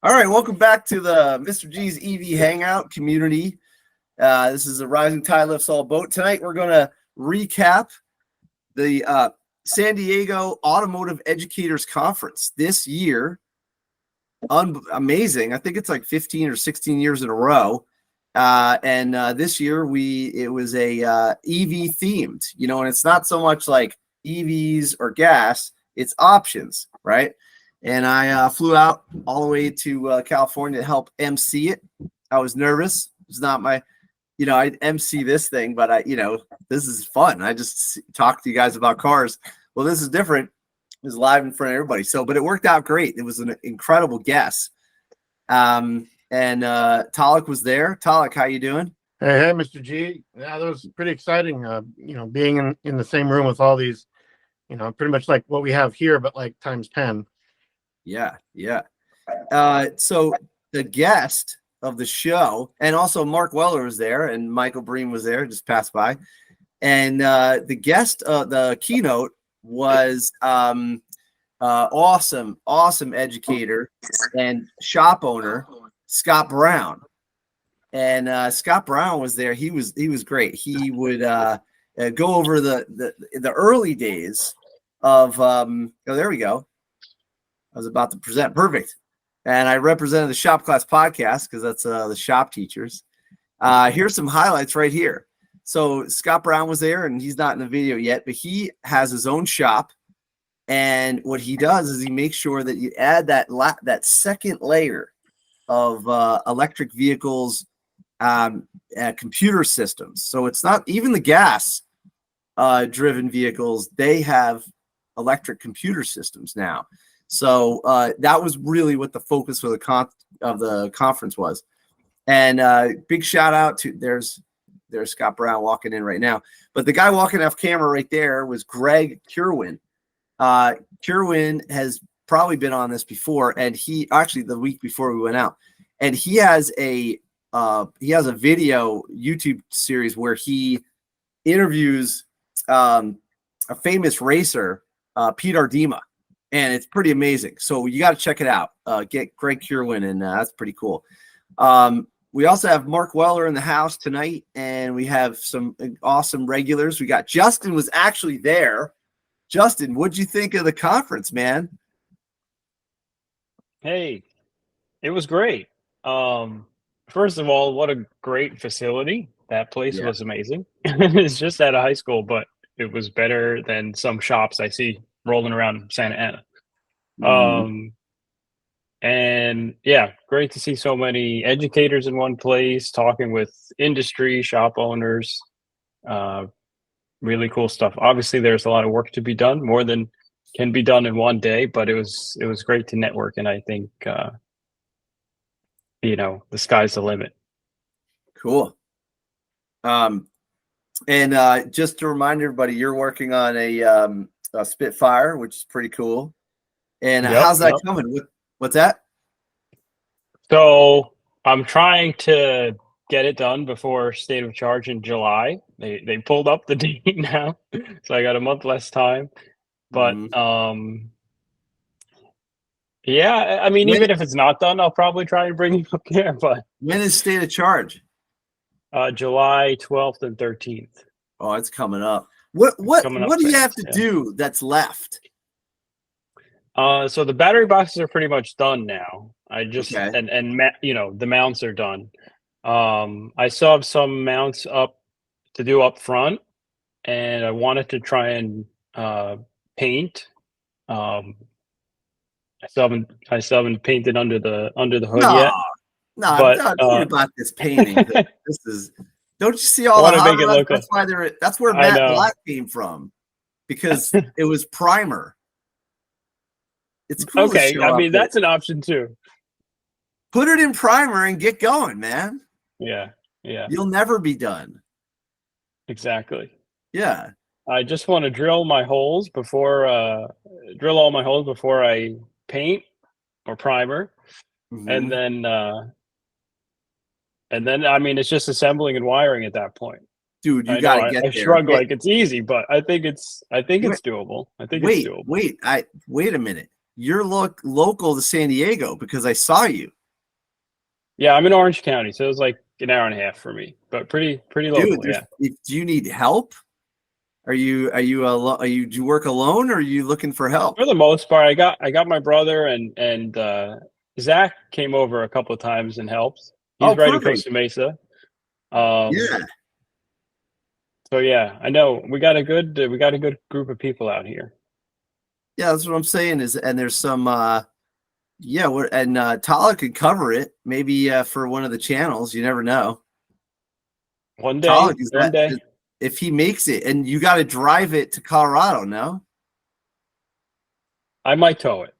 All right, welcome back to the Mr.G's EV Hangout community. This is a Rising Tide Lifts All Boat. Tonight, we're going to recap the San Diego Automotive Educators Conference this year. Amazing. I think it's like 15 or 16 years in a row. And this year, it was a EV themed, and it's not so much like EVs or gas, it's options, right? And I flew out all the way to California to help MC it. I was nervous. It's not my, I MC this thing, but this is fun. I just talk to you guys about cars. Well, this is different. It was live in front of everybody. But it worked out great. It was an incredible guest. And Talik was there. Talik, how you doing? Hey, Mr. G. Yeah, that was pretty exciting. Being in the same room with all these, pretty much like what we have here, but like times 10. Yeah. So the guest of the show, and also Mark Weller was there, and Michael Breen was there, just passed by. And the guest, the keynote was awesome educator and shop owner, Scott Brown. And Scott Brown was there. He was great. He would go over the early days of there we go. I was about to present. Perfect. And I represented the Shop Class podcast because that's the shop teachers. Here's some highlights right here. So Scott Brown was there, and he's not in the video yet, but he has his own shop. And what he does is he makes sure that you add that second layer of electric vehicles, computer systems. So it's not even the gas driven vehicles. They have electric computer systems now. So that was really what the focus of the conference was. And big shout out to there's Scott Brown walking in right now. But the guy walking off camera right there was Greg Curwin. Curwin has probably been on this before, and he actually the week before we went out, and he has a video YouTube series where he interviews a famous racer, Pete Ardema. And it's pretty amazing. So you got to check it out. Get Greg Curwin, and that's pretty cool. We also have Mark Weller in the house tonight, and we have some awesome regulars. We got Justin was actually there. Justin, what'd you think of the conference, man? Hey, it was great. First of all, what a great facility. That place was amazing. It's just at a high school, but it was better than some shops I see rolling around Santa Ana. And yeah, great to see so many educators in one place, talking with industry, shop owners, really cool stuff. Obviously there's a lot of work to be done, more than can be done in one day, but it was great to network. And I think, the sky's the limit. Cool. And just to remind everybody, you're working on a Spitfire, which is pretty cool. And how's that coming? What's that? So I'm trying to get it done before State of Charge in July. They pulled up the date now, so I got a month less time. But yeah, I mean, even if it's not done, I'll probably try and bring you up there. But when is State of Charge? July 12th and 13th. Oh, it's coming up. What do you have to do that's left? So the battery boxes are pretty much done now. I just and the mounts are done. I still have some mounts up to do up front, and I wanted to try and paint. I still haven't painted under the hood yet. No, but, I'm not worried about this painting. This is. Don't you see all the hot rods? That's why that's where Matt Black came from, because it was primer. It's cool. Okay, I mean that's an option too. Put it in primer and get going, man. Yeah. You'll never be done. Exactly. Yeah. I just want to drill all my holes before I paint or primer, and then I mean it's just assembling and wiring at that point. Dude, you gotta get there. I shrug like it's easy, but I think it's doable. It's doable. Wait a minute. you're local to San Diego because I saw you. Yeah, I'm in Orange County, so it was like an hour and a half for me, but pretty local. Dude, Yeah. do you need help? Do you work alone or are you looking for help? For the most part, I got my brother and Zach came over a couple of times and helped. He's right in Costa Mesa. Yeah. So yeah, I know we got a good group of people out here. Yeah, that's what I'm saying and there's some Tala could cover it maybe for one of the channels. You never know. One day. If he makes it, and you got to drive it to Colorado, no? I might tow it.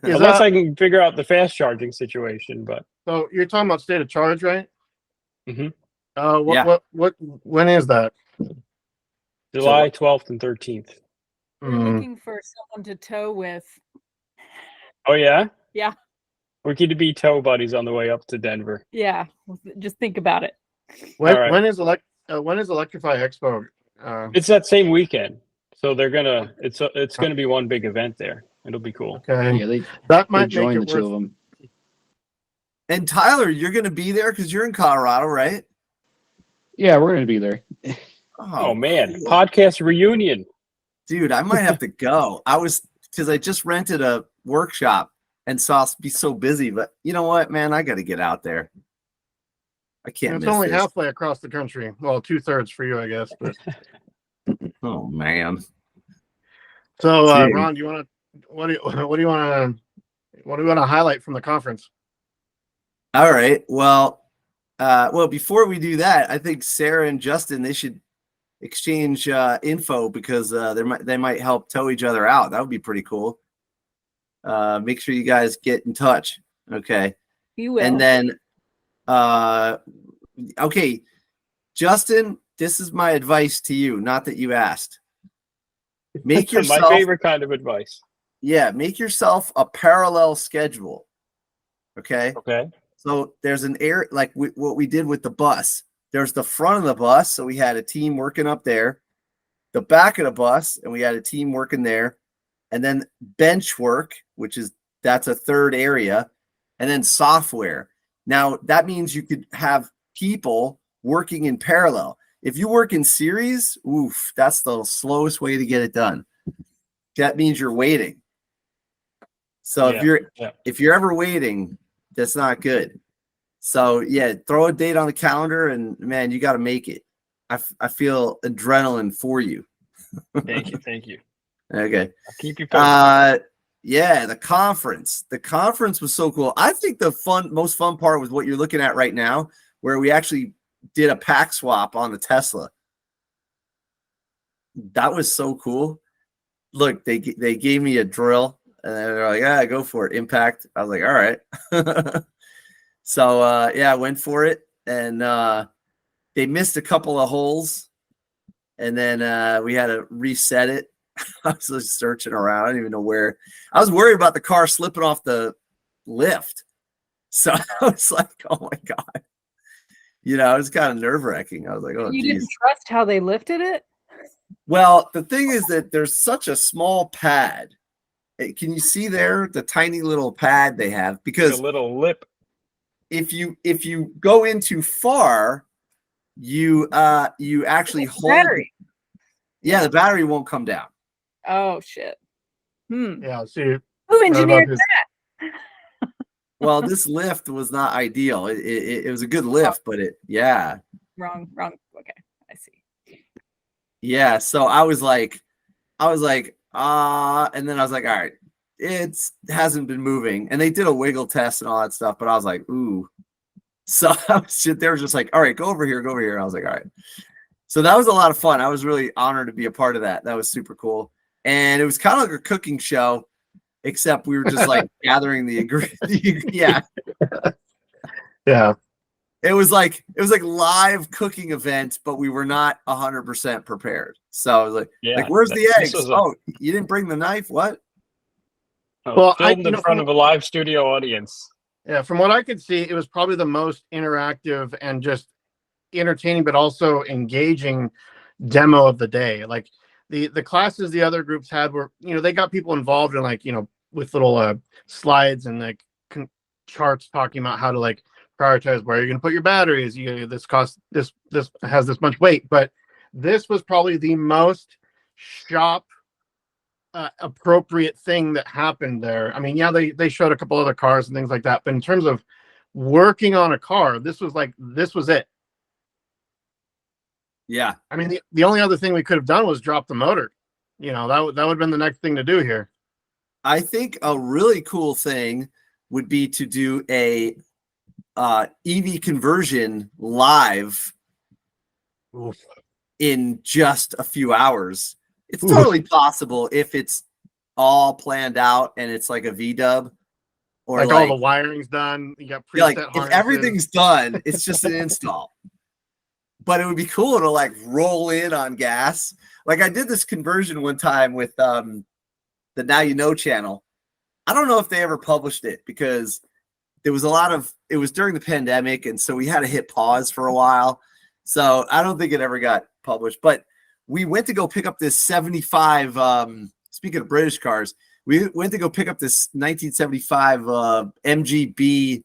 Unless I can figure out the fast charging situation, but so you're talking about state of charge, right? Mm-hmm. When is that? July 12th and 13th. We're looking for someone to tow with. Oh yeah? Yeah. We're going to be tow buddies on the way up to Denver. Yeah. Just think about it. When is Electrify Expo? It's that same weekend. So they're gonna it's gonna be one big event there. It'll be cool. Okay. Yeah, that might join make the two of them. And Tyler, you're going to be there because you're in Colorado, right? Yeah, we're gonna be there. Oh man, cool. Podcast reunion. Dude, I might have to go. Because I just rented a workshop and saw be so busy, but you know what, man, I got to get out there. I can't. It's only halfway across the country. Well, 2/3 for you, I guess. But oh man. So, Ron, do you want to? What do you want to highlight from the conference? All right. Well, before we do that, I think Sarah and Justin, they should exchange info because they might help tow each other out. That would be pretty cool. Make sure you guys get in touch. Okay. You will. And then. Okay, Justin, this is my advice to you, not that you asked. Make yourself my favorite kind of advice. Yeah, make yourself a parallel schedule. Okay. So there's an what we did with the bus. There's the front of the bus, so we had a team working up there. The back of the bus, and we had a team working there, and then bench work, that's a third area, and then software. Now, that means you could have people working in parallel. If you work in series, that's the slowest way to get it done. That means you're waiting. So if you're ever waiting, that's not good. So, yeah, throw a date on the calendar, and, man, you got to make it. I feel adrenaline for you. Thank you. Okay. I'll keep you posted. Yeah, the conference. The conference was so cool. I think the most fun part was what you're looking at right now, where we actually did a pack swap on the Tesla. That was so cool. Look, they gave me a drill, and they're like, "Yeah, go for it, impact." I was like, "All right." So I went for it, and they missed a couple of holes, and then we had to reset it. I was just searching around. I didn't even know where. I was worried about the car slipping off the lift. So I was like, oh my God. It was kind of nerve-wracking. I was like, oh, you didn't trust how they lifted it? Well, the thing is that there's such a small pad. Can you see there the tiny little pad they have? Because a little lip. If you go in too far, you actually hold. Battery. Yeah, the battery won't come down. Oh shit. Yeah. See. Who engineered that? Well, this lift was not ideal. It was a good lift, but Wrong. Okay, I see. Yeah. So I was like, and then I was like, all right, it hasn't been moving, and they did a wiggle test and all that stuff, but I was like, ooh. So they were just like, all right, go over here. I was like, all right. So that was a lot of fun. I was really honored to be a part of that. That was super cool. And it was kind of like a cooking show, except we were just like gathering the ingredients. Yeah. Yeah. It was like live cooking event, but we were not 100% prepared. So I was like, where's the eggs? Oh, you didn't bring the knife? What? Well, filmed in front of a live studio audience. Yeah, from what I could see, it was probably the most interactive and just entertaining, but also engaging demo of the day. Like the classes the other groups had were, they got people involved in like, with little slides and like charts talking about how to like prioritize where you're going to put your batteries. This costs this has this much weight, but this was probably the most shop appropriate thing that happened there. I mean, yeah, they showed a couple other cars and things like that, but in terms of working on a car, this was it. Yeah. I mean, the only other thing we could have done was drop the motor. That would have been the next thing to do here. I think a really cool thing would be to do a EV conversion live in just a few hours. It's totally possible if it's all planned out and it's like a V-dub, or like all the wiring's done. You got preset if harnesses. everything's done, it's just an install. But it would be cool to like roll in on gas. Like I did this conversion one time with the Now You Know channel. I don't know if they ever published it because there was it was during the pandemic, and so we had to hit pause for a while. So I don't think it ever got published. But we went to go pick up this 75, speaking of British cars, we went to go pick up this 1975 MGB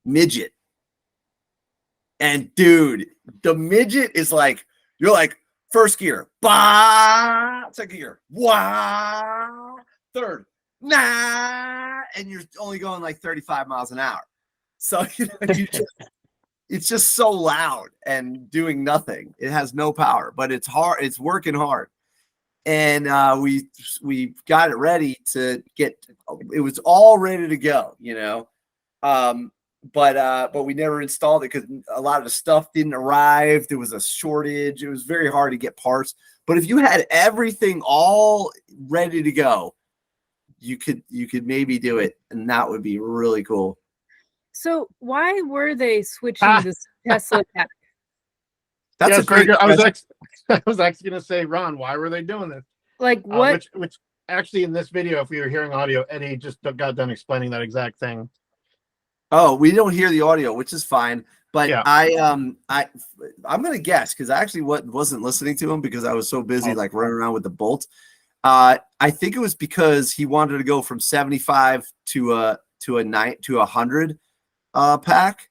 midget. And dude, the midget is like, you're like, first gear, bah, second gear, wow, third, nah, and you're only going like 35 miles an hour. So it's just so loud and doing nothing. It has no power, but it's hard. It's working hard. And we got it ready to get. It was all ready to go, but we never installed it because a lot of the stuff didn't arrive. There was a shortage. It was very hard to get parts. But if you had everything all ready to go, you could maybe do it, and that would be really cool. So why were they switching this Tesla pack? That's a great question. I was actually going to say, Ron, why were they doing this? Like what? Which actually in this video, if we were hearing audio, Eddie just got done explaining that exact thing. Oh, we don't hear the audio, which is fine. But yeah. I'm gonna guess because I actually wasn't listening to him because I was so busy like running around with the Bolt. I think it was because he wanted to go from 75 to a 100 pack.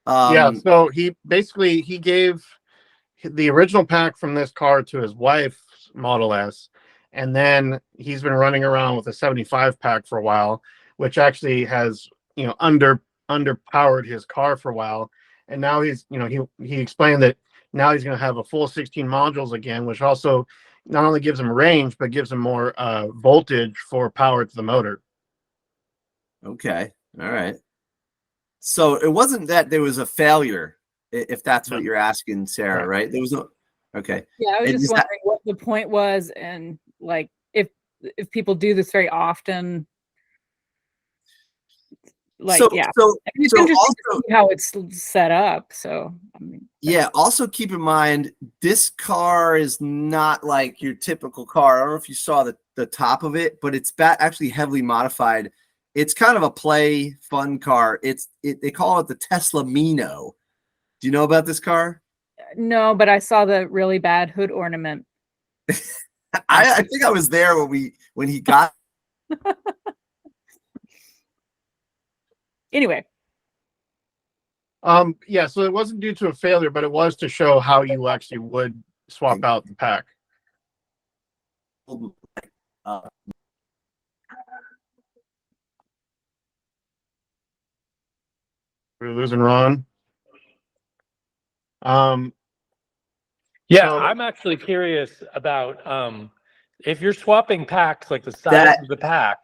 So he gave the original pack from this car to his wife's Model S, and then he's been running around with a 75 pack for a while, which actually has underpowered his car for a while. And now he's he explained that now he's going to have a full 16 modules again, which also not only gives him range but gives him more voltage for power to the motor. Okay, all right. So it wasn't that there was a failure, if that's what you're asking, Sarah, right? There was no. Okay. Yeah, I was just wondering what the point was, and like if people do this very often. Like, so it's interesting to see how it's set up. So also keep in mind this car is not like your typical car. I don't know if you saw the top of it, but it's actually heavily modified. It's kind of a play fun car. They call it the Tesla Mino. Do you know about this car? No, but I saw the really bad hood ornament. I think I was there when he got. Anyway. So it wasn't due to a failure, but it was to show how you actually would swap out the pack. We're losing Ron. I'm actually curious about if you're swapping packs, like the size of the pack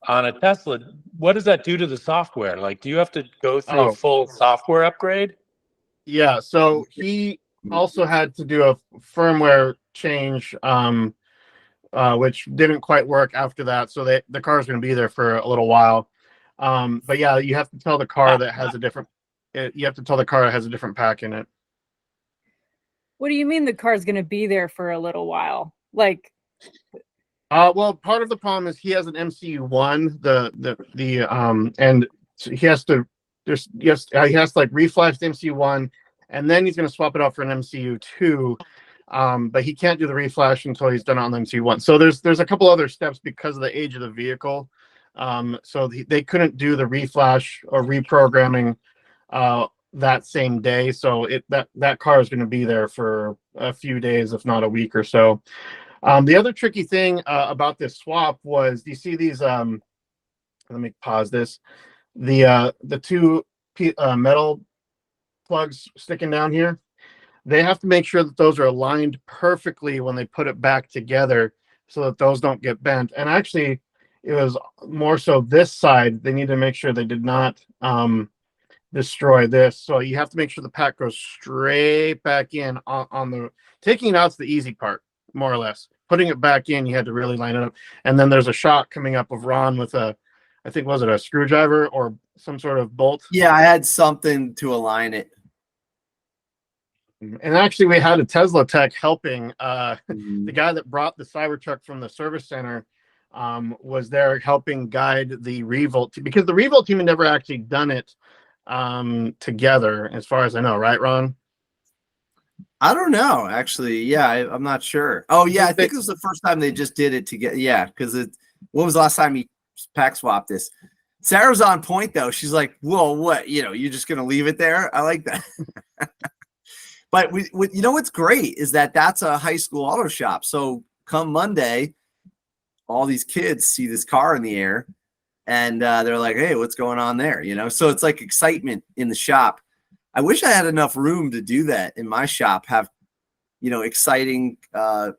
on a Tesla, what does that do to the software? Like, do you have to go through a full software upgrade? Yeah, so he also had to do a firmware change, which didn't quite work after that. So the car's going to be there for a little while. But yeah, you have to tell the car that has a different. You have to tell the car it has a different pack in it. What do you mean the car's going to be there for a little while? Like, well, part of the problem is he has an MCU1, and he has to like reflash the MCU1, and then he's going to swap it out for an MCU2. But he can't do the reflash until he's done on the MC1. So there's a couple other steps because of the age of the vehicle. So they couldn't do the reflash or reprogramming that same day. So that car is going to be there for a few days, if not a week or so. The other tricky thing about this swap was, do you see these? Let me pause this. The two metal plugs sticking down here. They have to make sure that those are aligned perfectly when they put it back together, so that those don't get bent. And actually, it was more so this side. They need to make sure they did not destroy this. So you have to make sure the pack goes straight back in on the taking it out's the easy part, more or less. Putting it back in, you had to really line it up. And then there's a shot coming up of Ron with I think, was it a screwdriver or some sort of bolt? Yeah, I had something to align it. And actually, we had a Tesla tech helping. The guy that brought the Cybertruck from the service center was there helping guide the Revolt, because the Revolt team had never actually done it together, as far as I know, right, Ron? I don't know, actually. Yeah, I'm not sure. Oh, yeah, I think it was the first time they just did it together. Yeah, because when was the last time he pack swapped this? Sarah's on point, though. She's like, whoa, what? You're just going to leave it there? I like that. But you know what's great is that's a high school auto shop. So come Monday, all these kids see this car in the air, and they're like, hey, what's going on there? So it's like excitement in the shop. I wish I had enough room to do that in my shop, have, exciting, kind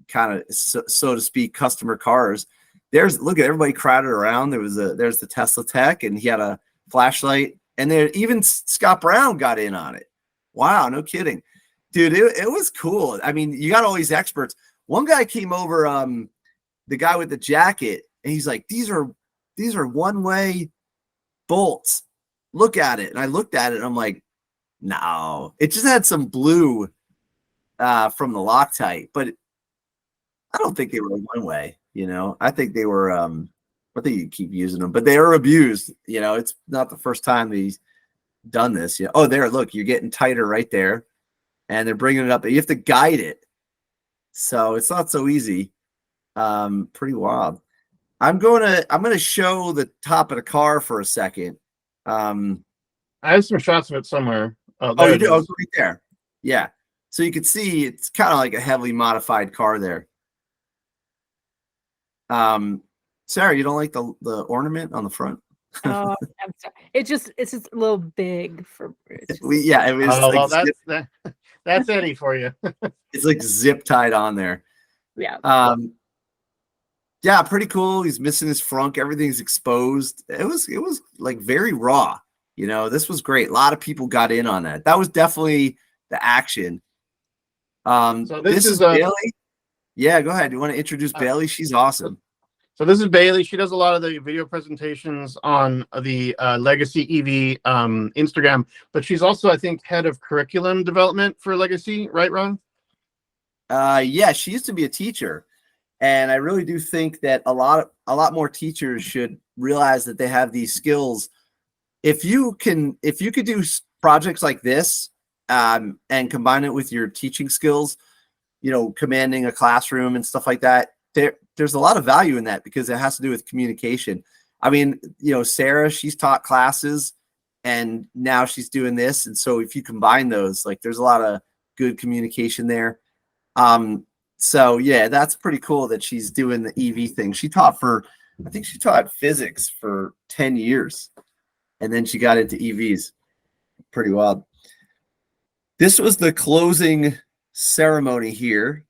of, so to speak, customer cars. Look at everybody crowded around. There's the Tesla tech, and he had a flashlight, and even Scott Brown got in on it. Wow, no kidding. Dude, it was cool. I mean, you got all these experts. One guy came over, the guy with the jacket, and he's like, these are one-way bolts. Look at it. And I looked at it, and I'm like, no. It just had some blue from the Loctite, but I don't think they were one-way, I think they were, I think you keep using them, but they are abused. It's not the first time he's done this. Oh, there, look, you're getting tighter right there, and they're bringing it up. You have to guide it, so it's not so easy. Pretty wild. I'm gonna show the top of the car for a second. I have some shots of it somewhere. Oh, you do? Oh, right there. Yeah, so you can see it's kind of like a heavily modified car there. Sarah, you don't like the ornament on the front? Oh, I'm sorry. It's just a little big for. Yeah, it was. Well, that's Eddie for you. It's like zip tied on there. Yeah. Yeah, pretty cool. He's missing his frunk. Everything's exposed. It was like very raw. This was great. A lot of people got in on that. That was definitely the action. So this is Bailey. Yeah, go ahead. You want to introduce Bailey? She's awesome. So this is Bailey. She does a lot of the video presentations on the Legacy EV Instagram, but she's also, I think, head of curriculum development for Legacy, right, Ron? Yeah, she used to be a teacher, and I really do think that a lot more teachers should realize that they have these skills. If you could do projects like this and combine it with your teaching skills, commanding a classroom and stuff like that, there's a lot of value in that, because it has to do with communication. I mean, Sarah, she's taught classes, and now she's doing this. And so if you combine those, like, there's a lot of good communication there. So yeah, that's pretty cool that she's doing the EV thing. I think she taught physics for 10 years, and then she got into EVs. Pretty wild. This was the closing ceremony here.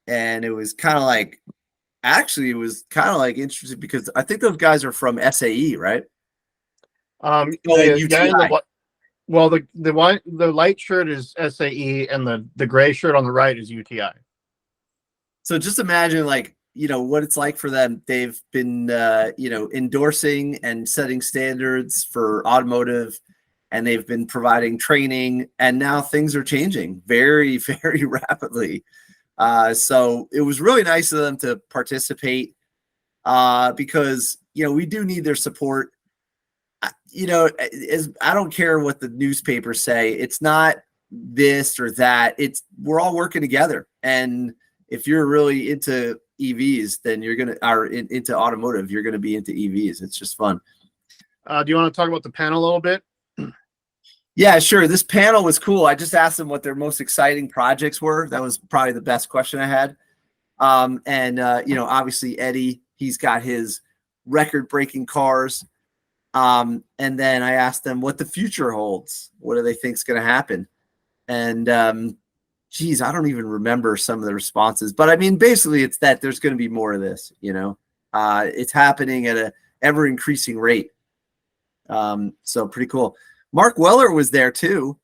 And it was kind of like, actually, it was kind of like interesting, because I think those guys are from SAE, right? The light shirt is SAE, and the gray shirt on the right is UTI. So just imagine, like, what it's like for them. They've been, endorsing and setting standards for automotive, and they've been providing training, and now things are changing very, very rapidly. So it was really nice of them to participate, because, we do need their support. I don't care what the newspapers say. It's not this or that. We're all working together. And if you're really into EVs, then you're going to, are into automotive, you're going to be into EVs. It's just fun. Do you want to talk about the panel a little bit? Yeah, sure. This panel was cool. I just asked them what their most exciting projects were. That was probably the best question I had. Obviously Eddie, he's got his record-breaking cars. And then I asked them what the future holds. What do they think is going to happen? And geez, I don't even remember some of the responses. But I mean, basically, it's that there's going to be more of this. It's happening at a ever-increasing rate. So pretty cool. Mark Weller was there too.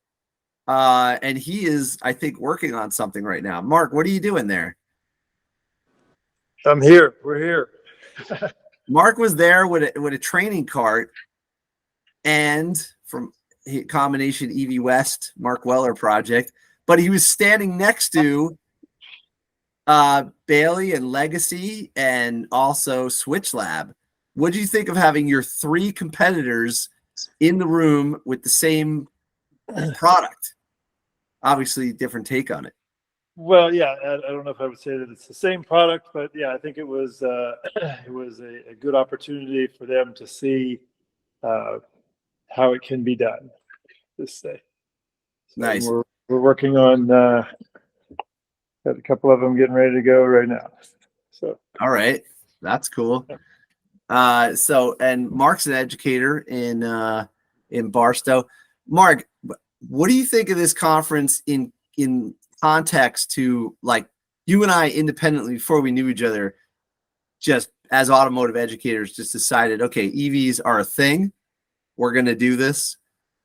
And he is, I think, working on something right now. Mark, what are you doing there? I'm here. We're here. Mark was there with a training cart, and from combination EV West, Mark Weller project, but he was standing next to Bailey and Legacy and also Switch Lab. What do you think of having your 3 competitors in the room with the same product? Obviously, different take on it. Well, yeah, I don't know if I would say that it's the same product, but yeah, I think it was a good opportunity for them to see how it can be done. This day, so nice. We're working on got a couple of them getting ready to go right now. So all right, that's cool. And Mark's an educator in Barstow. Mark, what do you think of this conference in context to, like, you and I independently before we knew each other, just as automotive educators, just decided, okay, EVs are a thing. We're going to do this.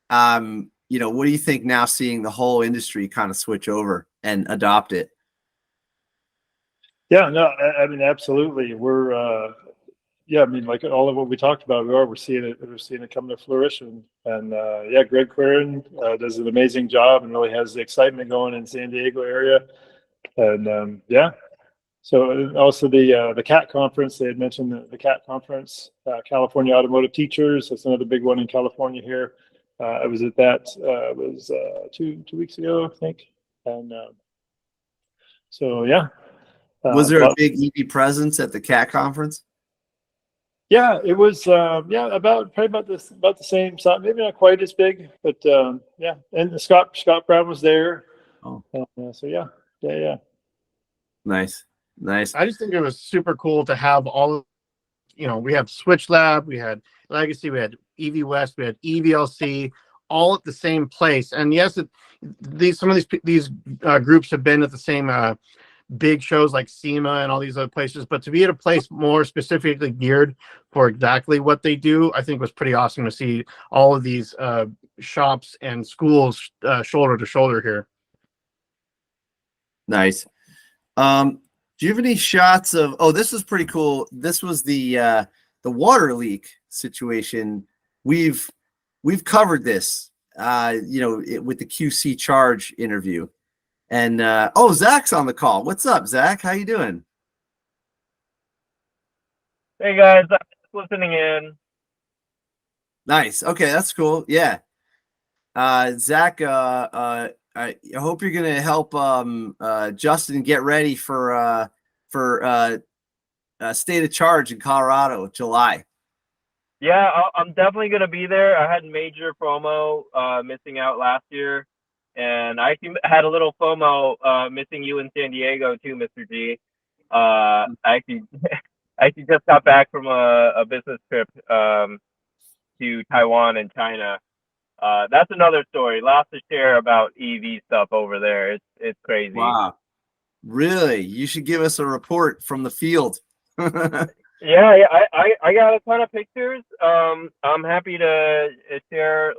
What do you think now, seeing the whole industry kind of switch over and adopt it? yeah, no, I mean, absolutely. We're like all of what we talked about, we're seeing it come to fruition. And Greg Quirin does an amazing job and really has the excitement going in San Diego area. And so also the CAT conference, they had mentioned the CAT conference, California Automotive Teachers. That's another big one in California here. I was at that, it was 2 weeks ago, I think. And was there a big EV presence at the CAT conference? Yeah, it was probably about the same size, maybe not quite as big, but and Scott Brown was there. Oh. Yeah. Nice. I just think it was super cool to have all, we have Switch Lab, we had Legacy, we had EV West, we had EVLC, all at the same place. And yes, some of these groups have been at the same big shows like SEMA and all these other places, but to be at a place more specifically geared for exactly what they do, I think was pretty awesome to see all of these shops and schools shoulder to shoulder here. Nice. Do you have any shots of, this was pretty cool. This was the water leak situation. We've covered this, with the QC Charge interview. And Zach's on the call. What's up, Zach? How you doing? Hey guys, I'm just listening in. Nice. Okay, that's cool. Yeah. Zach, I hope you're gonna help Justin get ready for State of Charge in Colorado, July. Yeah, I'm definitely gonna be there. I had major FOMO missing out last year. And I actually had a little FOMO missing you in San Diego too, Mr. G. I actually just got back from a business trip to Taiwan and China. That's another story. Lots to share about EV stuff over there. It's crazy. Wow, really? You should give us a report from the field. Yeah, I got a ton of pictures. I'm happy to share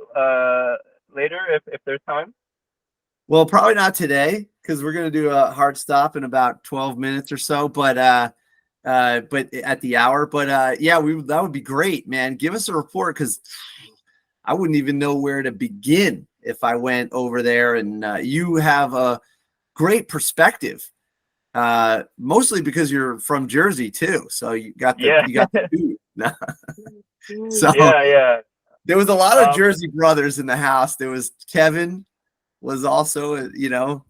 later if there's time. Well, probably not today because we're going to do a hard stop in about 12 minutes or so, but at the hour. But that would be great, man. Give us a report because I wouldn't even know where to begin if I went over there. And you have a great perspective, mostly because you're from Jersey too. So you got the food. So yeah. There was a lot of Jersey brothers in the house. There was Kevin. was also,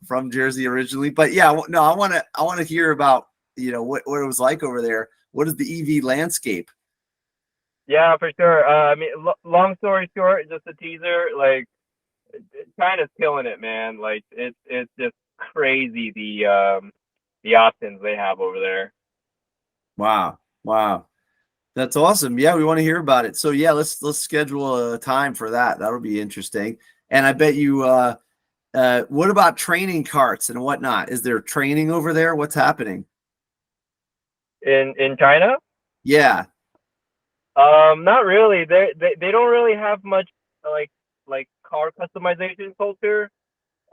from Jersey originally. But yeah, no, I want to hear about, what it was like over there. What is the EV landscape? Yeah, for sure. I mean, long story short, just a teaser. Like, China's killing it, man. Like, it's just crazy the options they have over there. Wow, that's awesome. Yeah, we want to hear about it. So yeah, let's schedule a time for that. That'll be interesting. And I bet you. What about training carts and whatnot? Is there training over there? What's happening In China? Yeah. Not really. They don't really have much like car customization culture.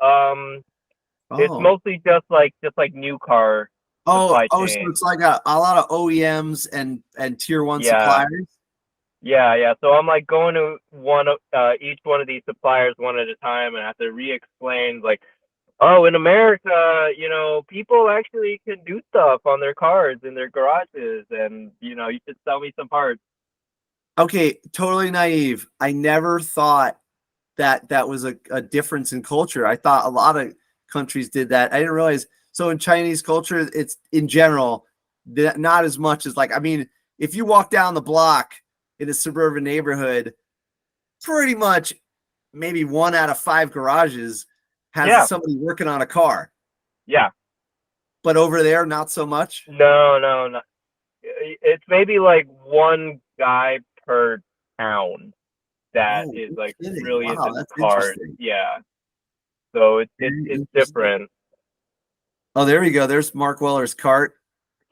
It's Oh. mostly just like new car supply So chain. it's like a lot of OEMs and tier one suppliers. Yeah. So I'm like going to each one of these suppliers one at a time, and I have to re-explain like, oh, in America, people actually can do stuff on their cars in their garages, and you should sell me some parts. Okay, totally naive. I never thought that was a difference in culture. I thought a lot of countries did that. I didn't realize. So in Chinese culture, it's in general not as much as if you walk down the block in a suburban neighborhood, pretty much maybe 1 out of 5 garages has somebody working on a car. Yeah. But over there, not so much? No. It's maybe like one guy per town that is like really into the cars. Yeah. So it's different. Oh, there we go. There's Mark Weller's cart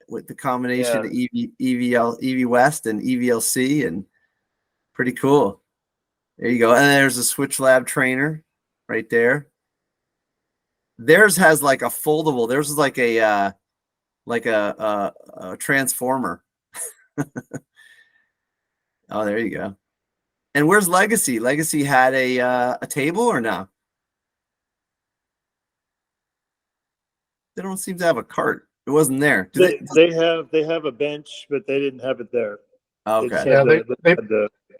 with the combination of EV West and EVLC, and pretty cool. There you go. And there's a Switch Lab trainer right there. Theirs has like a foldable. Theirs is like a transformer. Oh, there you go. And where's Legacy? Legacy had a table or no? They don't seem to have a cart. It wasn't there. They have a bench, but they didn't have it there. Okay. They had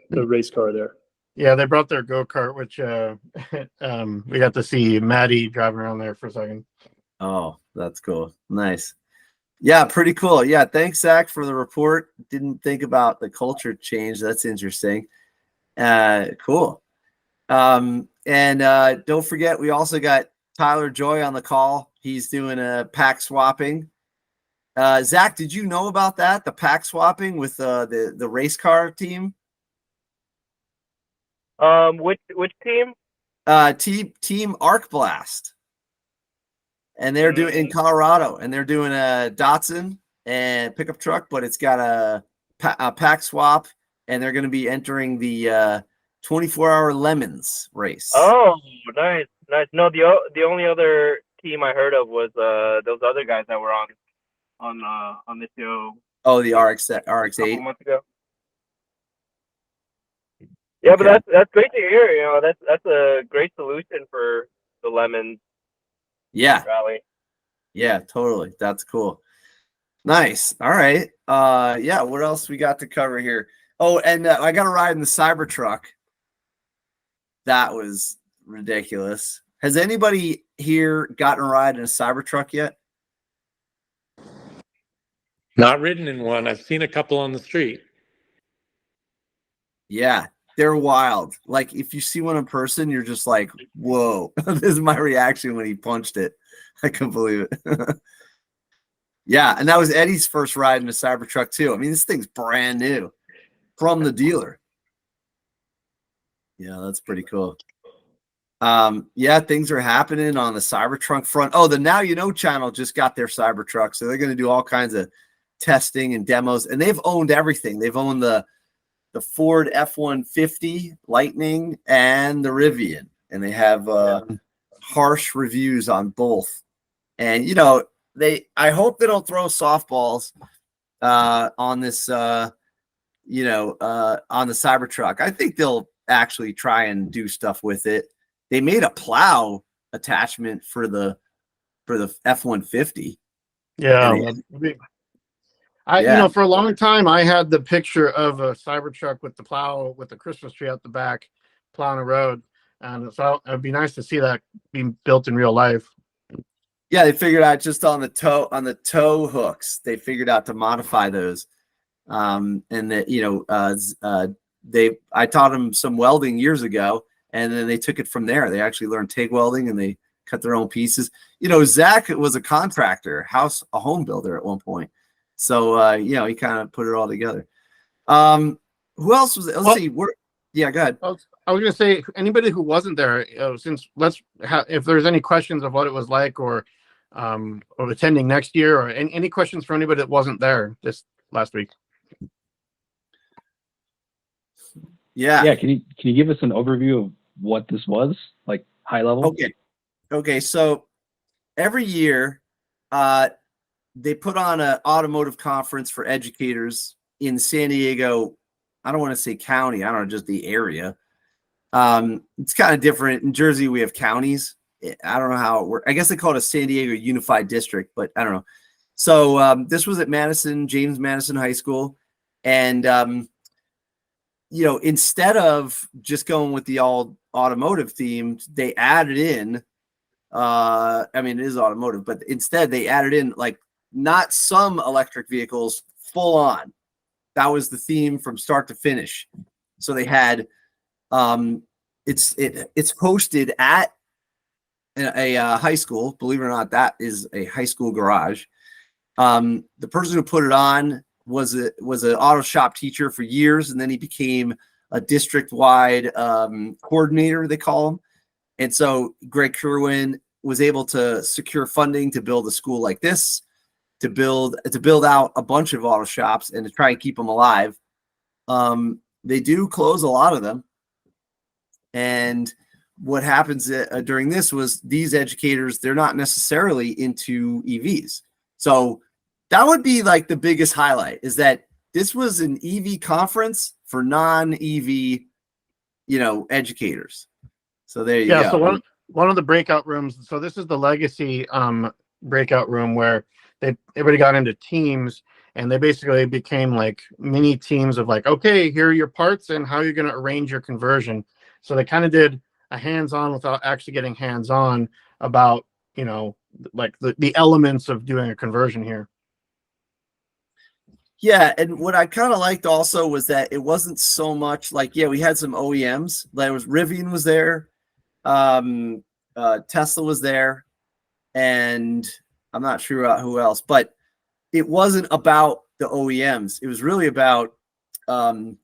the race car there. Yeah, they brought their go-kart, which we got to see Maddie driving around there for a second. Oh, that's cool. Nice. Yeah, pretty cool. Yeah, thanks, Zach, for the report. Didn't think about the culture change. That's interesting. Cool. And don't forget, we also got Tyler Joy on the call. He's doing a pack swapping. Zach, did you know about that? The pack swapping with the race car team? Which team? Team Arc Blast. And they're doing in Colorado, and they're doing a Datsun and pickup truck, but it's got a pack swap, and they're going to be entering the 24-hour Lemons race. Oh, nice. No, the only other team I heard of was those other guys that were on the show. Oh, the RX8 a couple months ago. Yeah, okay. But that's great to hear. That's a great solution for the Lemons. Yeah. Rally. Yeah, totally. That's cool. Nice. All right. Yeah, what else we got to cover here? Oh, and I got a ride in the Cybertruck. That was ridiculous. Has anybody here gotten a ride in a Cybertruck yet? Not ridden in one. I've seen a couple on the street. Yeah, they're wild. Like, if you see one in person, you're just like, whoa. This is my reaction when he punched it. I couldn't believe it. Yeah, and that was Eddie's first ride in a Cybertruck too. I mean, this thing's brand new from the dealer. Yeah, that's pretty cool. Yeah, things are happening on the Cybertruck front. Oh, the Now You Know channel just got their Cybertruck, so they're going to do all kinds of testing and demos, and they've owned everything. They've owned the Ford F-150 Lightning and the Rivian, and they have harsh reviews on both. And I hope they don't throw softballs on this on the Cybertruck. I think they'll actually try and do stuff with it. They made a plow attachment for the F-150. Yeah. For a long time I had the picture of a Cybertruck with the plow with the Christmas tree out the back plowing a road. And so it'd be nice to see that being built in real life. Yeah, they figured out just on the toe hooks. They figured out to modify those, and that I taught them some welding years ago, and then they took it from there. They actually learned TIG welding, and they cut their own pieces. Zach was a contractor, a home builder at one point, so he kind of put it all together. Who else was it? Let's see. Yeah, go ahead. I was going to say, anybody who wasn't there, if there's any questions of what it was like, or attending next year, or any questions for anybody that wasn't there this last week. Yeah. Can you give us an overview of what this was, like high level? Okay. So every year, they put on an automotive conference for educators in San Diego. I don't want to say county. I don't know, just the area. It's kind of different. In Jersey, we have counties. I don't know how it works. I guess they call it a San Diego Unified District, but I don't know. So this was at James Madison High School. And, instead of just going with the all automotive theme, they added in, it is automotive, but instead they added in like not some electric vehicles, full on. That was the theme from start to finish. So they had, it's hosted at a high school. Believe it or not, that is a high school garage. The person who put it on was an auto shop teacher for years, and then he became a district-wide coordinator, they call him. And so Greg Kerwin was able to secure funding to build a school like this, to build out a bunch of auto shops and to try and keep them alive. They do close a lot of them. And what happens during this was these educators, they're not necessarily into EVs. So that would be like the biggest highlight, is that this was an EV conference for non-EV, educators. So there you go. So one of the breakout rooms. So this is the legacy breakout room where everybody got into teams, and they basically became like mini teams of like, okay, here are your parts and how you're going to arrange your conversion. So they kind of did a hands-on without actually getting hands-on about, like the elements of doing a conversion here. Yeah, and what I kind of liked also was that it wasn't so much like, we had some OEMs. Like Rivian was there, Tesla was there, and I'm not sure who else, but it wasn't about the OEMs. It was really about, doing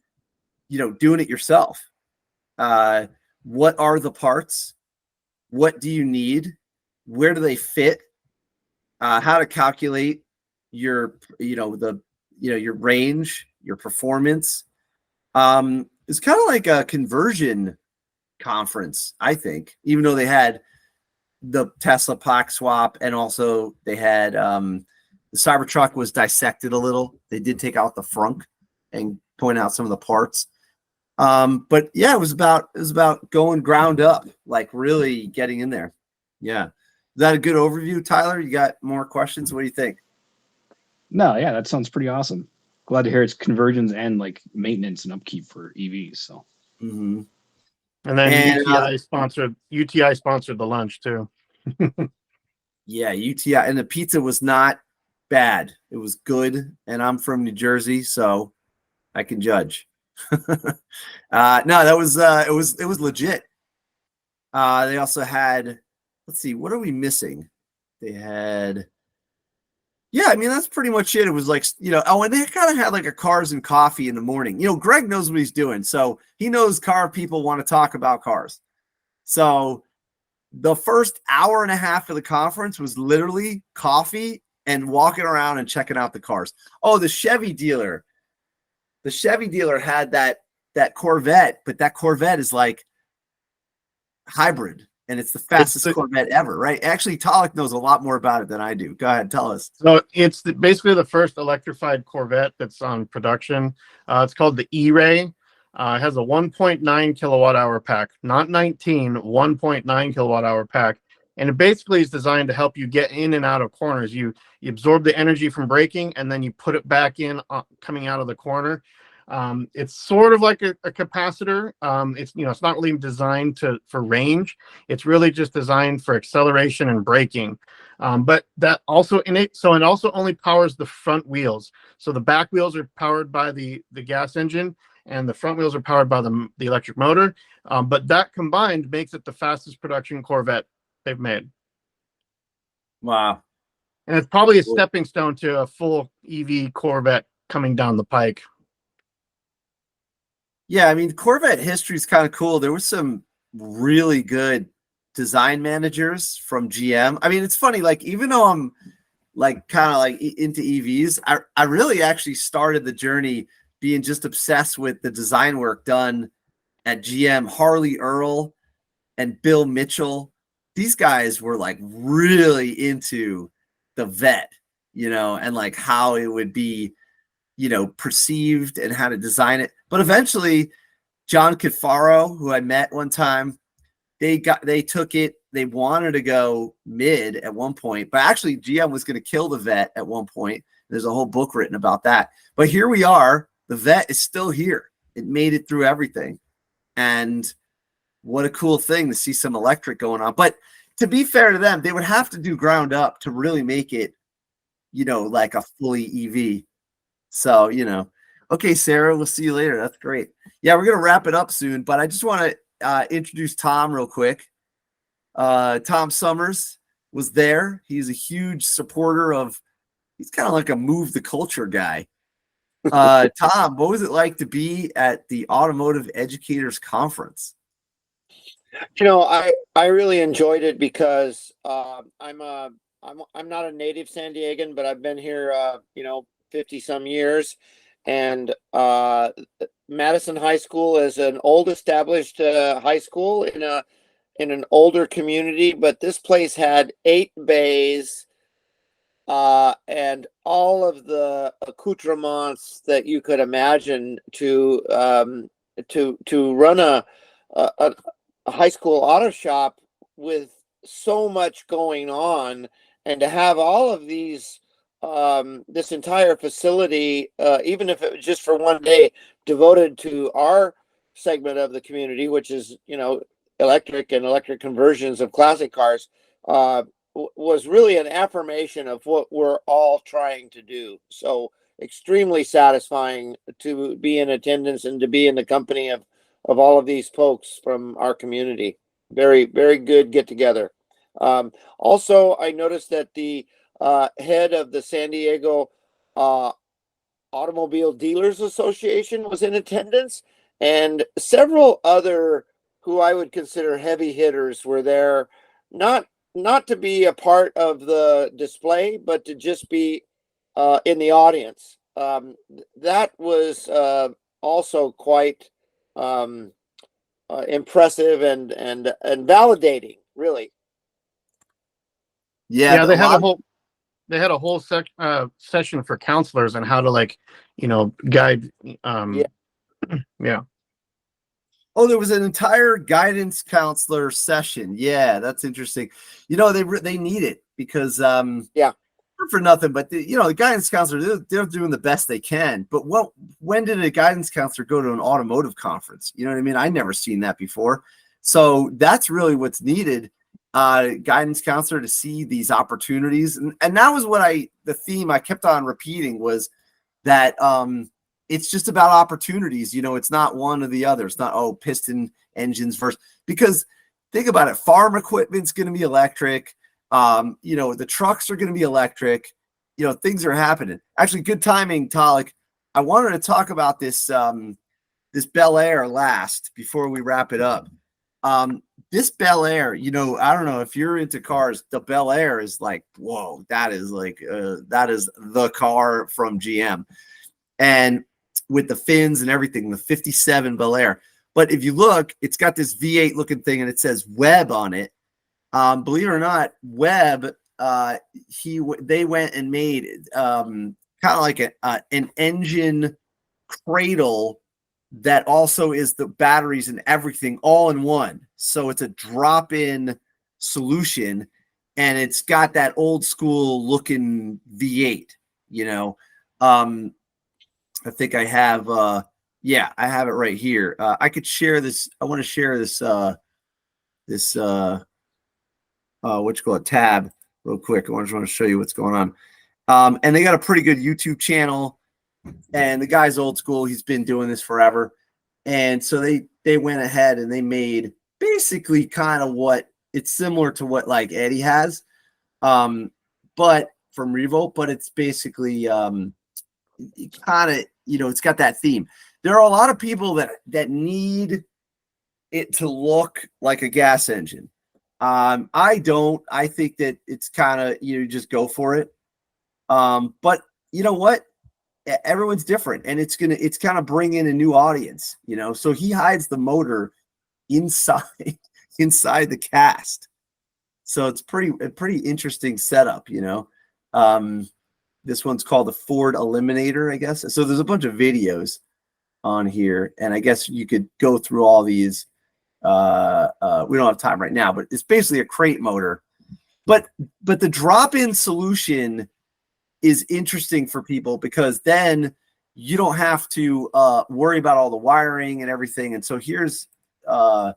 it yourself. What are the parts? What do you need? Where do they fit? How to calculate your, your range, your performance. It's kind of like a conversion conference, I think, even though they had the Tesla pack swap, and also they had the Cybertruck was dissected a little. They did take out the frunk and point out some of the parts. But yeah, it was about going ground up, like really getting in there. Yeah. Is that a good overview, Tyler? You got more questions? What do you think? No, yeah, that sounds pretty awesome. Glad to hear it's conversions and like maintenance and upkeep for EVs. So, and then UTI sponsored the lunch too. Yeah, UTI, and the pizza was not bad. It was good, and I'm from New Jersey, so I can judge. No, that was it was legit. They also had, let's see, what are we missing? They had, that's pretty much it. It was like, and they kind of had like a cars and coffee in the morning. Greg knows what he's doing, so he knows car people want to talk about cars. So the first hour and a half of the conference was literally coffee and walking around and checking out the cars. Oh, the Chevy dealer had that Corvette, but that Corvette is like hybrid, and it's the fastest Corvette ever, right? Actually, Talik knows a lot more about it than I do. Go ahead, tell us. So it's basically the first electrified Corvette that's on production. It's called the E-Ray. It has a 1.9 kilowatt hour pack, not 19, 1.9 kilowatt hour pack. And it basically is designed to help you get in and out of corners. You absorb the energy from braking, and then you put it back in coming out of the corner. It's sort of like a capacitor. It's it's not really designed for range. It's really just designed for acceleration and braking. But that also it also only powers the front wheels. So the back wheels are powered by the gas engine, and the front wheels are powered by the electric motor. But that combined makes it the fastest production Corvette they've made. Wow. And it's probably a stepping stone to a full EV Corvette coming down the pike. Yeah, I mean, Corvette history is kind of cool. There was some really good design managers from GM. I mean, it's funny, like, even though I'm like kind of like into EVs, I really actually started the journey being just obsessed with the design work done at GM. Harley Earl and Bill Mitchell, these guys were like really into the vet, and like how it would be, perceived and how to design it. But eventually John Cafaro, who I met one time, they took it. They wanted to go mid at one point, but actually GM was going to kill the vet at one point. There's a whole book written about that. But here we are. The vet is still here. It made it through everything. And what a cool thing to see some electric going on. But to be fair to them, they would have to do ground up to really make it, like a fully EV. So, okay, Sarah, we'll see you later. That's great. Yeah, we're going to wrap it up soon, but I just want to introduce Tom real quick. Tom Summers was there. He's a huge supporter he's kind of like a move the culture guy. Tom, what was it like to be at the Automotive Educators Conference? I really enjoyed it because I'm not a native San Diegan, but I've been here 50 some years, and Madison High School is an old established high school in an older community, but this place had 8 bays and all of the accoutrements that you could imagine to run a high school auto shop with so much going on, and to have all of these this entire facility, even if it was just for one day, devoted to our segment of the community, which is electric and electric conversions of classic cars, was really an affirmation of what we're all trying to do. So extremely satisfying to be in attendance and to be in the company of all of these folks from our community. Very, very good get together. Also, I noticed that the head of the San Diego Automobile Dealers Association was in attendance, and several other who I would consider heavy hitters were there, not to be a part of the display, but to just be in the audience. That was also quite impressive and validating, really. Yeah, they had a whole session for counselors on how to guide. Yeah. Oh, there was an entire guidance counselor session. Yeah, that's interesting. They need it because not for nothing, but the guidance counselor, they're doing the best they can. But when did a guidance counselor go to an automotive conference? You know what I mean? I never seen that before. So that's really what's needed. Guidance counselor to see these opportunities, and that was the theme I kept on repeating was that it's just about opportunities. It's not one or the other. It's not piston engines first, because think about it, farm equipment's going to be electric. The trucks are going to be electric. Things are happening. Actually, good timing, Talik. I wanted to talk about this Bel Air last before we wrap it up. This Bel Air, I don't know if you're into cars, the Bel Air is like, whoa, that is the car from GM. And with the fins and everything, the 57 Bel Air. But if you look, it's got this V8 looking thing and it says Webb on it. Believe it or not, Webb, they went and made kind of like an engine cradle that also is the batteries and everything all in one. So it's a drop-in solution, and it's got that old school looking V8, I think I have Yeah, I have it right here. I could share this. I want to share this what you call it, tab real quick. I just want to show you what's going on. And they got a pretty good YouTube channel, and the guy's old school. He's been doing this forever. And so they went ahead and they made basically kind of what it's similar to what like Eddie has, but from Revolt, but it's basically kind of, it's got that theme. There are a lot of people that need it to look like a gas engine. I don't. I think that it's kind of, just go for it. But you know what? Everyone's different, and it's kind of bring in a new audience, So he hides the motor inside the cast, so it's a pretty interesting setup, This one's called the Ford Eliminator, I guess. So there's a bunch of videos on here, and I guess you could go through all these. We don't have time right now, but it's basically a crate motor. But the drop-in solution is interesting for people because then you don't have to worry about all the wiring and everything. And so here's the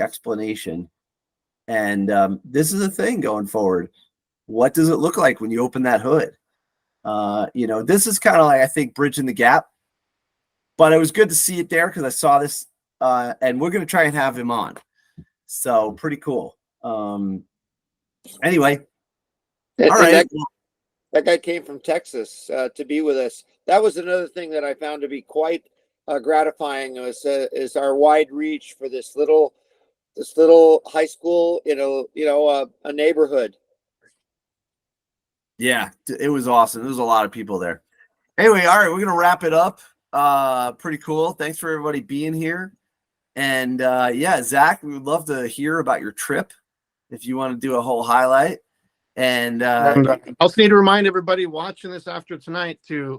explanation. And this is a thing going forward. What does it look like when you open that hood? This is kind of like, I think, bridging the gap. But it was good to see it there because I saw this, and we're going to try and have him on. So pretty cool. Anyway, all right. That guy came from Texas to be with us. That was another thing that I found to be quite gratifying is our wide reach for this little high school, a neighborhood. Yeah, it was awesome. There was a lot of people there. Anyway, all right, we're gonna wrap it up. Pretty cool. Thanks for everybody being here. And yeah, Zach, we would love to hear about your trip if you want to do a whole highlight. And I also need to remind everybody watching this after tonight to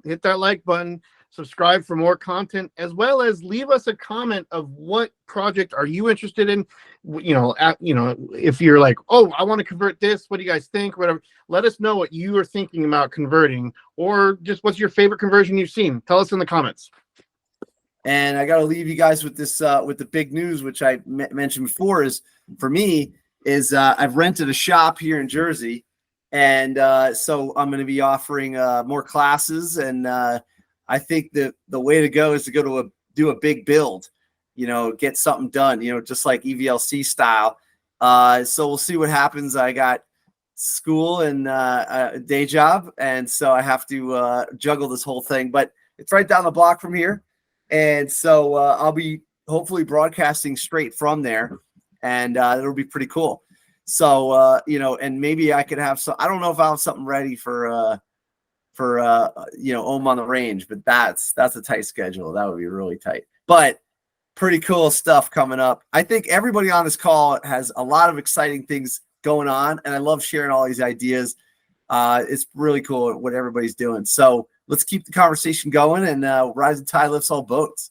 hit that like button, subscribe for more content, as well as leave us a comment of what project are you interested in. If you're like, oh, I want to convert this, what do you guys think? Whatever. Let us know what you are thinking about converting, or just what's your favorite conversion you've seen. Tell us in the comments. And I got to leave you guys with this, with the big news, which I mentioned before, is for me. I've rented a shop here in Jersey, and so I'm going to be offering more classes. And I think the way to go is to do a big build, get something done, just like EVLC style. So we'll see what happens. I got school and a day job, and so I have to juggle this whole thing. But it's right down the block from here, and so I'll be hopefully broadcasting straight from there. And it'll be pretty cool. So, and maybe I could have I don't know if I'll have something ready for Ohm on the Range, but that's a tight schedule. That would be really tight, but pretty cool stuff coming up. I think everybody on this call has a lot of exciting things going on, and I love sharing all these ideas. It's really cool what everybody's doing. So let's keep the conversation going, and rising tide lifts all boats.